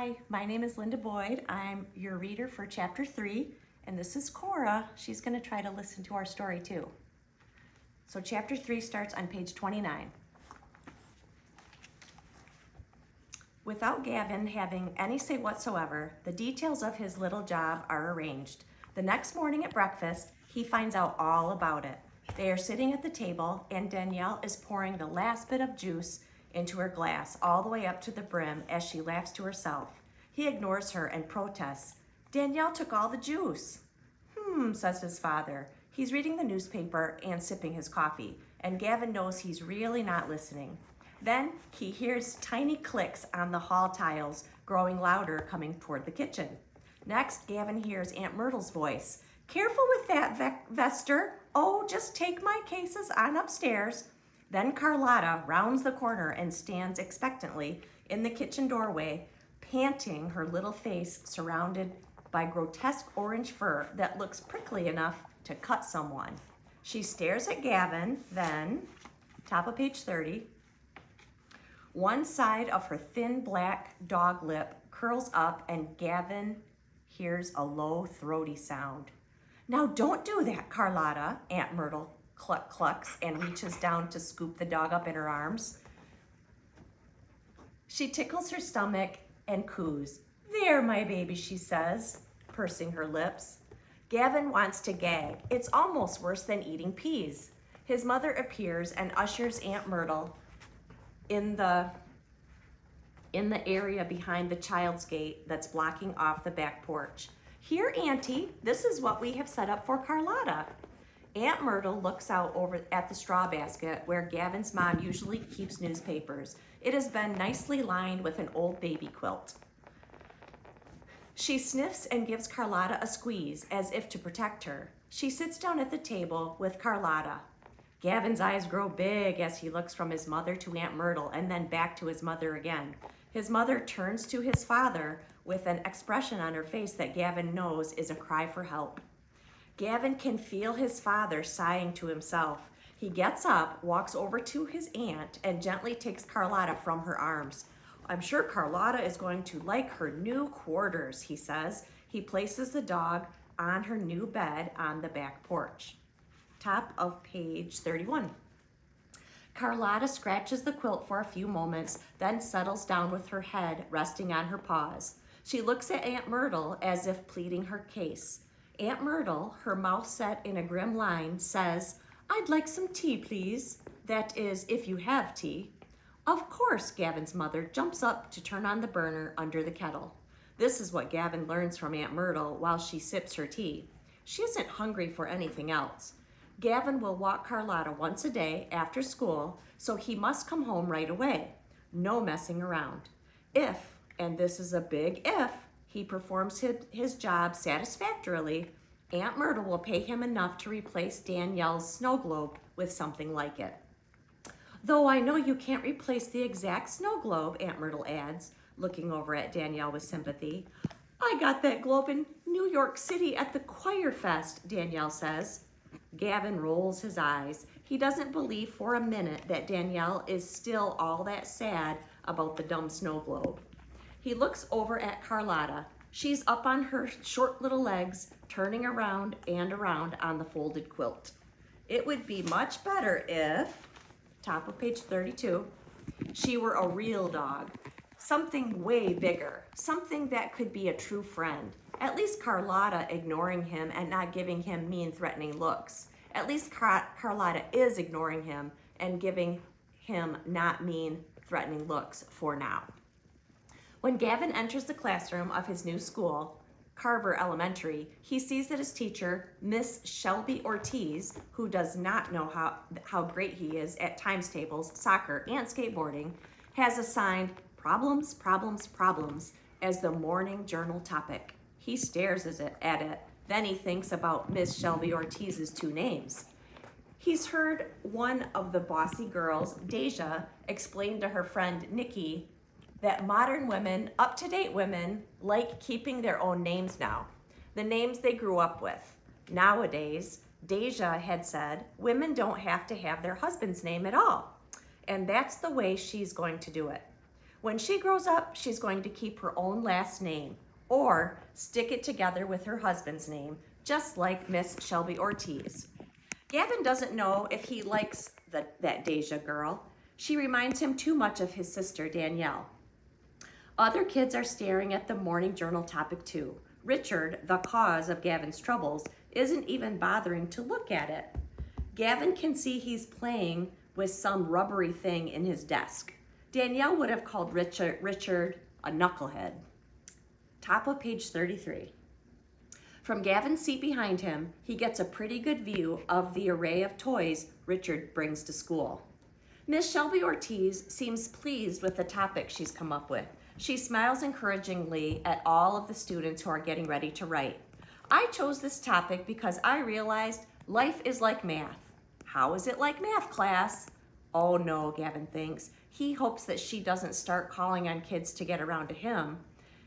Hi, my name is Linda Boyd. I'm your reader for Chapter 3, and this is Cora. She's going to try to listen to our story too. So Chapter 3 starts on page 29. Without Gavin having any say whatsoever, the details of his little job are arranged. The next morning at breakfast, he finds out all about it. They are sitting at the table, and Danielle is pouring the last bit of juice into her glass, all the way up to the brim, as she laughs to herself. He ignores her and protests. "Danielle took all the juice." Says his father. He's reading the newspaper and sipping his coffee, and Gavin knows he's really not listening. Then he hears tiny clicks on the hall tiles, growing louder, coming toward the kitchen. Next, Gavin hears Aunt Myrtle's voice. "Careful with that, Vester. Oh, just take my cases on upstairs." Then Carlotta rounds the corner and stands expectantly in the kitchen doorway, panting, her little face surrounded by grotesque orange fur that looks prickly enough to cut someone. She stares at Gavin, then, top of page 30, one side of her thin black dog lip curls up and Gavin hears a low, throaty sound. "Now don't do that, Carlotta," Aunt Myrtle clucks and reaches down to scoop the dog up in her arms. She tickles her stomach and coos. "There, my baby," she says, pursing her lips. Gavin wants to gag. It's almost worse than eating peas. His mother appears and ushers Aunt Myrtle in the area behind the child's gate that's blocking off the back porch. "Here, Auntie, this is what we have set up for Carlotta." Aunt Myrtle looks out over at the straw basket where Gavin's mom usually keeps newspapers. It has been nicely lined with an old baby quilt. She sniffs and gives Carlotta a squeeze as if to protect her. She sits down at the table with Carlotta. Gavin's eyes grow big as he looks from his mother to Aunt Myrtle and then back to his mother again. His mother turns to his father with an expression on her face that Gavin knows is a cry for help. Gavin can feel his father sighing to himself. He gets up, walks over to his aunt, and gently takes Carlotta from her arms. "I'm sure Carlotta is going to like her new quarters," he says. He places the dog on her new bed on the back porch. Top of page 31. Carlotta scratches the quilt for a few moments, then settles down with her head resting on her paws. She looks at Aunt Myrtle as if pleading her case. Aunt Myrtle, her mouth set in a grim line, says, "I'd like some tea, please. That is, if you have tea." "Of course," Gavin's mother jumps up to turn on the burner under the kettle. This is what Gavin learns from Aunt Myrtle while she sips her tea. She isn't hungry for anything else. Gavin will walk Carlotta once a day after school, so he must come home right away. No messing around. If, and this is a big if, he performs his job satisfactorily, Aunt Myrtle will pay him enough to replace Danielle's snow globe with something like it. "Though I know you can't replace the exact snow globe," Aunt Myrtle adds, looking over at Danielle with sympathy. "I got that globe in New York City at the Choir Fest," Danielle says. Gavin rolls his eyes. He doesn't believe for a minute that Danielle is still all that sad about the dumb snow globe. He looks over at Carlotta. She's up on her short little legs, turning around and around on the folded quilt. "It would be much better if," top of page 32, "she were a real dog. Something way bigger. Something that could be a true friend. At least Carlotta ignoring him and not giving him mean, threatening looks. At least Carlotta is ignoring him and giving him not mean, threatening looks for now." When Gavin enters the classroom of his new school, Carver Elementary, he sees that his teacher, Miss Shelby Ortiz, who does not know how great he is at times tables, soccer, and skateboarding, has assigned problems, problems, problems as the morning journal topic. He stares at it, then he thinks about Miss Shelby Ortiz's two names. He's heard one of the bossy girls, Deja, explain to her friend Nikki that modern women, up-to-date women, like keeping their own names now, the names they grew up with. Nowadays, Deja had said, women don't have to have their husband's name at all, and that's the way she's going to do it. When she grows up, she's going to keep her own last name or stick it together with her husband's name, just like Miss Shelby Ortiz. Gavin doesn't know if he likes that Deja girl. She reminds him too much of his sister, Danielle. Other kids are staring at the morning journal topic too. Richard, the cause of Gavin's troubles, isn't even bothering to look at it. Gavin can see he's playing with some rubbery thing in his desk. Danielle would have called Richard a knucklehead. Top of page 33. From Gavin's seat behind him, he gets a pretty good view of the array of toys Richard brings to school. Miss Shelby Ortiz seems pleased with the topic she's come up with. She smiles encouragingly at all of the students who are getting ready to write. I chose this topic because I realized life is like math. How is it like math, class? Oh no, Gavin thinks. He hopes that she doesn't start calling on kids to get around to him,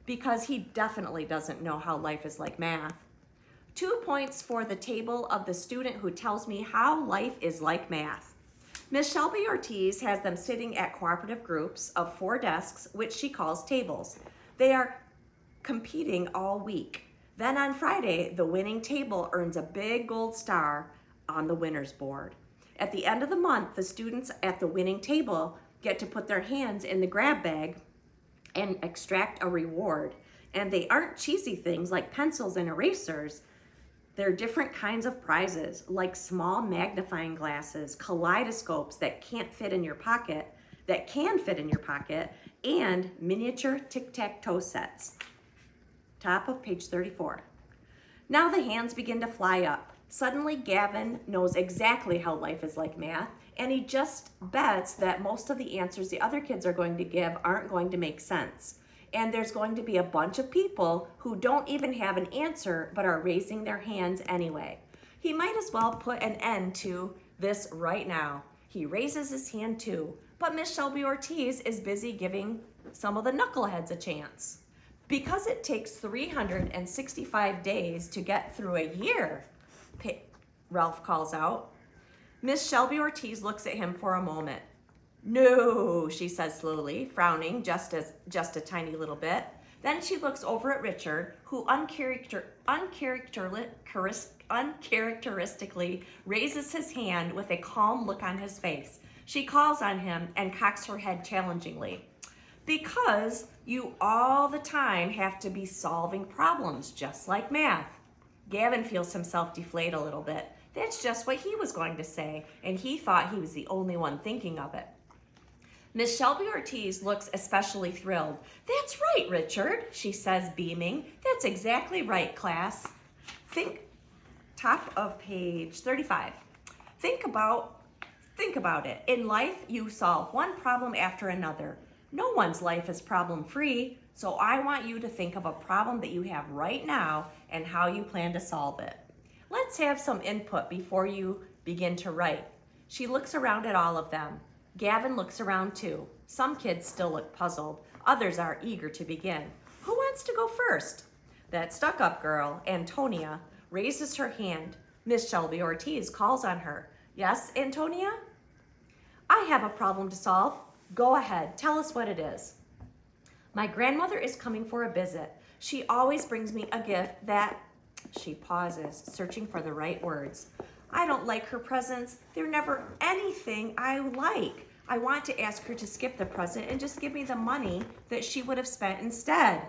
because he definitely doesn't know how life is like math. 2 points for the table of the student who tells me how life is like math. Miss Shelby Ortiz has them sitting at cooperative groups of 4 desks, which she calls tables. They are competing all week. Then on Friday, the winning table earns a big gold star on the winner's board. At the end of the month, the students at the winning table get to put their hands in the grab bag and extract a reward. And they aren't cheesy things like pencils and erasers. They're different kinds of prizes, like small magnifying glasses, kaleidoscopes that can fit in your pocket, and miniature tic-tac-toe sets. Top of page 34. Now the hands begin to fly up. Suddenly, Gavin knows exactly how life is like math, and he just bets that most of the answers the other kids are going to give aren't going to make sense. And there's going to be a bunch of people who don't even have an answer but are raising their hands anyway. He might as well put an end to this right now. He raises his hand too, but Miss Shelby Ortiz is busy giving some of the knuckleheads a chance. Because it takes 365 days to get through a year, Ralph calls out. Miss Shelby Ortiz looks at him for a moment. No, she says slowly, frowning just a tiny little bit. Then she looks over at Richard, who uncharacteristically raises his hand with a calm look on his face. She calls on him and cocks her head challengingly. Because you all the time have to be solving problems, just like math. Gavin feels himself deflate a little bit. That's just what he was going to say, and he thought he was the only one thinking of it. Miss Shelby Ortiz looks especially thrilled. That's right, Richard, she says, beaming. That's exactly right, class. Top of page 35. Think about it. In life, you solve one problem after another. No one's life is problem-free, so I want you to think of a problem that you have right now and how you plan to solve it. Let's have some input before you begin to write. She looks around at all of them. Gavin looks around too. Some kids still look puzzled. Others are eager to begin. Who wants to go first? That stuck-up girl, Antonia, raises her hand. Miss Shelby Ortiz calls on her. Yes, Antonia? I have a problem to solve. Go ahead, tell us what it is. My grandmother is coming for a visit. She always brings me a gift that... She pauses, searching for the right words. I don't like her presents. They're never anything I like. I want to ask her to skip the present and just give me the money that she would have spent instead.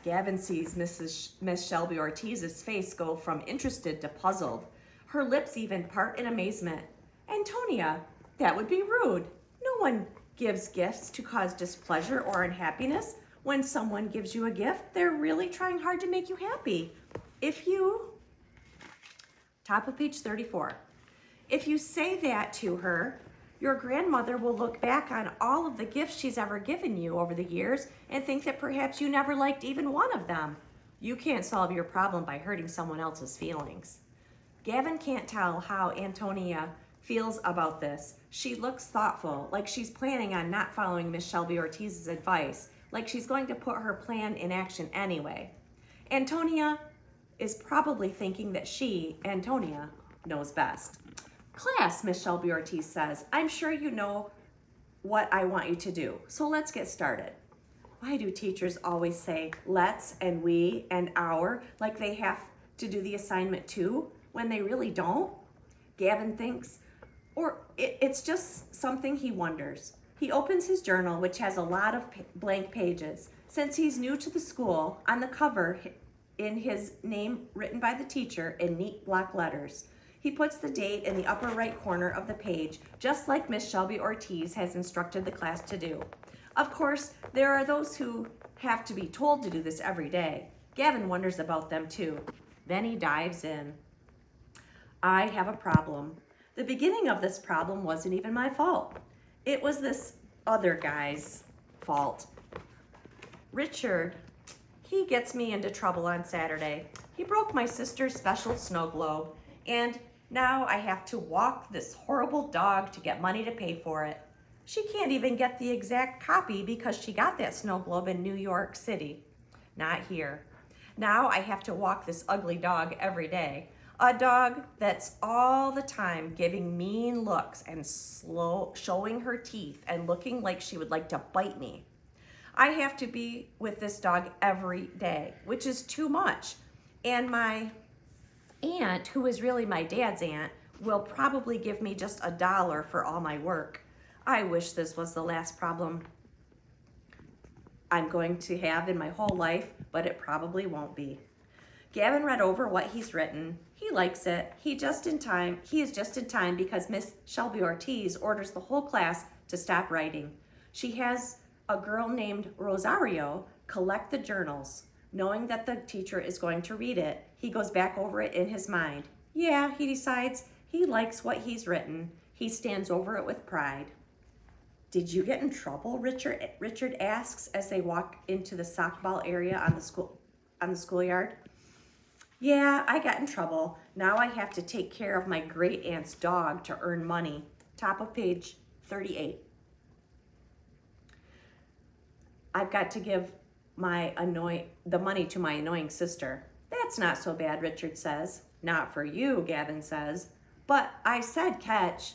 Gavin sees Miss Shelby Ortiz's face go from interested to puzzled. Her lips even part in amazement. Antonia, that would be rude. No one gives gifts to cause displeasure or unhappiness. When someone gives you a gift, they're really trying hard to make you happy. Top of page 34. If you say that to her, your grandmother will look back on all of the gifts she's ever given you over the years and think that perhaps you never liked even one of them. You can't solve your problem by hurting someone else's feelings. Gavin can't tell how Antonia feels about this. She looks thoughtful, like she's planning on not following Miss Shelby Ortiz's advice, like she's going to put her plan in action anyway. Antonia is probably thinking that she, Antonia, knows best. Class, Miss Shelby Ortiz says, I'm sure you know what I want you to do, so let's get started. Why do teachers always say let's and we and our like they have to do the assignment too when they really don't? Gavin thinks, or it's just something he wonders. He opens his journal, which has a lot of blank pages. Since he's new to the school, on the cover in his name written by the teacher in neat block letters. He puts the date in the upper right corner of the page, just like Miss Shelby Ortiz has instructed the class to do. Of course, there are those who have to be told to do this every day. Gavin wonders about them too. Then he dives in. I have a problem. The beginning of this problem wasn't even my fault. It was this other guy's fault. Richard, he gets me into trouble on Saturday. He broke my sister's special snow globe, and now I have to walk this horrible dog to get money to pay for it. She can't even get the exact copy because she got that snow globe in New York City, not here. Now I have to walk this ugly dog every day. A dog that's all the time giving mean looks and showing her teeth and looking like she would like to bite me. I have to be with this dog every day, which is too much. And my aunt, who is really my dad's aunt, will probably give me just $1 for all my work. I wish this was the last problem I'm going to have in my whole life, but it probably won't be. Gavin read over what he's written. He likes it. He is just in time because Miss Shelby Ortiz orders the whole class to stop writing. She has a girl named Rosario collect the journals. Knowing that the teacher is going to read it, he goes back over it in his mind. Yeah, he decides he likes what he's written. He stands over it with pride. Did you get in trouble? Richard asks as they walk into the softball area on the schoolyard. Yeah, I got in trouble. Now I have to take care of my great aunt's dog to earn money. Top of page 38. I've got to give the money to my annoying sister. That's not so bad, Richard says. Not for you, Gavin says. But I said catch.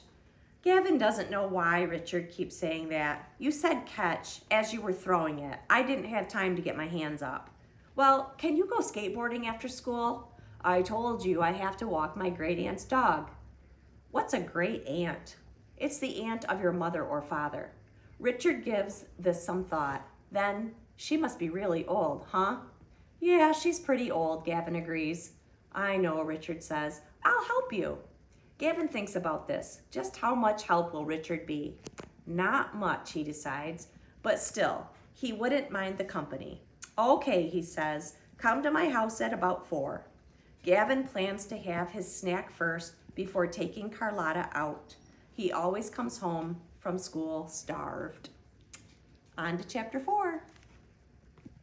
Gavin doesn't know why Richard keeps saying that. You said catch as you were throwing it. I didn't have time to get my hands up. Well, can you go skateboarding after school? I told you I have to walk my great aunt's dog. What's a great aunt? It's the aunt of your mother or father. Richard gives this some thought. Then, she must be really old, huh? Yeah, she's pretty old, Gavin agrees. I know, Richard says. I'll help you. Gavin thinks about this. Just how much help will Richard be? Not much, he decides, but still, he wouldn't mind the company. Okay, he says, come to my house at about 4. Gavin plans to have his snack first before taking Carlotta out. He always comes home from school starved. On to chapter 4.